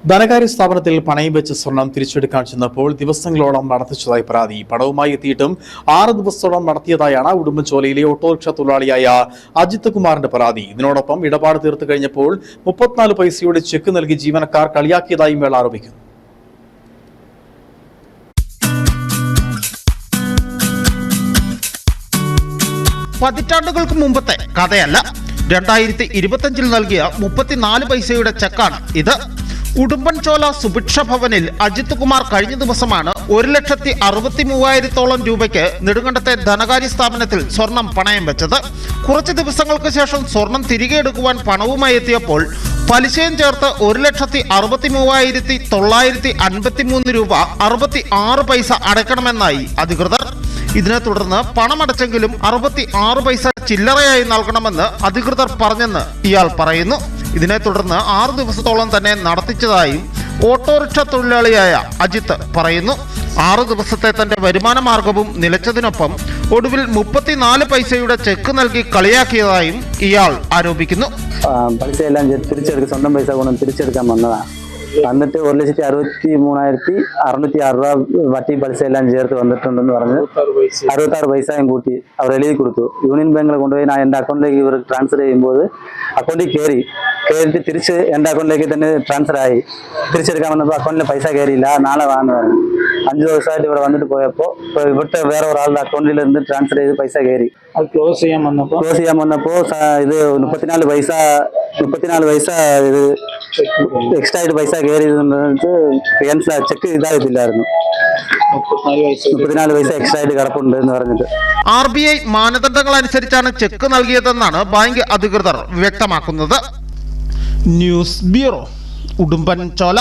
ധനകാര്യ സ്ഥാപനത്തിൽ പണയം വെച്ച് സ്വർണം തിരിച്ചെടുക്കാൻ ചെന്നപ്പോൾ ദിവസങ്ങളോളം നടത്തിച്ചതായി പരാതി. പണവുമായി എത്തിയിട്ടും 6 ദിവസത്തോളം നടത്തിയതായാണ് ഉടുമ്പൻചോലയിലെ ഓട്ടോറിക്ഷ തൊഴിലാളിയായ അജിത് കുമാറിന്റെ പരാതി. ഇതിനോടൊപ്പം ഇടപാട് തീർത്തു കഴിഞ്ഞപ്പോൾ 34 പൈസയുടെ ചെക്ക് നൽകി ജീവനക്കാർ കളിയാക്കിയതായും ഇയാൾ ആരോപിക്കുന്നു. പതിറ്റാണ്ടുകൾക്ക് മുമ്പത്തെ കഥയല്ല. 2025 നൽകിയ 34 പൈസയുടെ ചെക്കാണ് ഇത്. ഉടുമ്പൻചോല സുഭിക്ഷ ഭവനിൽ അജിത് കുമാർ കഴിഞ്ഞ ദിവസമാണ് 1,63,000 രൂപയ്ക്ക് നെടുങ്കണ്ടത്തെ ധനകാര്യ സ്ഥാപനത്തിൽ സ്വർണം പണയം വെച്ചത്. കുറച്ച് ദിവസങ്ങൾക്ക് ശേഷം സ്വർണം തിരികെ എടുക്കുവാൻ പണവുമായി എത്തിയപ്പോൾ പലിശയും ചേർത്ത് 1,63,953 രൂപ 66 പൈസ അടയ്ക്കണമെന്നായി അധികൃതർ. ഇതിനെ തുടർന്ന് പണമടച്ചെങ്കിലും 66 പൈസ ചില്ലറയായി നൽകണമെന്ന് അധികൃതർ പറഞ്ഞെന്ന് ഇയാൾ പറയുന്നു. ഇതിനെ തുടർന്ന് 6 ദിവസത്തോളം തന്നെ നടത്തിച്ചതായും ഓട്ടോറിക്ഷ തൊഴിലാളിയായ അജിത്ത് പറയുന്നു. 6 ദിവസത്തെ തന്റെ വരുമാന മാർഗവും നിലച്ചതിനൊപ്പം ഒടുവിൽ 34 പൈസയുടെ ചെക്ക് നൽകി കളിയാക്കിയതായും ഇയാൾ ആരോപിക്കുന്നു. പൈസയെല്ലാം തിരിച്ചെടുക്കുക, സ്വന്തം പൈസ കൊണ്ട് തിരിച്ചെടുക്കാൻ വന്നതാണ്. വന്നിട്ട് 1,63,606 രൂപ വട്ടി പലിശയെല്ലാം ചേർത്ത് വന്നിട്ടുണ്ടെന്ന് പറഞ്ഞ് 66 പൈസയും കൂട്ടി അവർ എഴുതി കൊടുത്തു. യൂണിയൻ ബാങ്കിൽ കൊണ്ടുപോയി ഞാൻ എൻ്റെ അക്കൗണ്ടിലേക്ക് ഇവർ ട്രാൻസ്ഫർ ചെയ്യുമ്പോൾ അക്കൗണ്ടിൽ കയറിയിട്ട് തിരിച്ച് എൻ്റെ അക്കൗണ്ടിലേക്ക് തന്നെ ട്രാൻസ്ഫർ ആയി. തിരിച്ചെടുക്കാൻ വന്നപ്പോൾ അക്കൗണ്ടിൽ പൈസ കയറിയില്ല, നാളെ വാങ്ങുന്നു പറഞ്ഞു. 5 ദിവസമായിട്ട് ഇവിടെ വന്നിട്ട് പോയപ്പോൾ ഇവിടുത്തെ വേറെ ഒരാളുടെ അക്കൗണ്ടിൽ നിന്ന് ട്രാൻസ്ഫർ ചെയ്ത് പൈസ കയറി. അത് ക്ലോസ് ചെയ്യാൻ വന്നപ്പോൾ ഇത് 34 പൈസ ഇത് എക്സ്ട്രാ ആയിട്ട് പൈസ കയറി ചെക്ക് ഇതാകത്തില്ലായിരുന്നു. 34 പൈസ എക്സ്ട്രാ ആയിട്ട് കിടപ്പുണ്ട് എന്ന് പറഞ്ഞിട്ട് RBI മാനദണ്ഡങ്ങൾ അനുസരിച്ചാണ് ചെക്ക് നൽകിയതെന്നാണ് ബാങ്ക് അധികൃതർ വ്യക്തമാക്കുന്നത്. News bureau, Udumbanchola.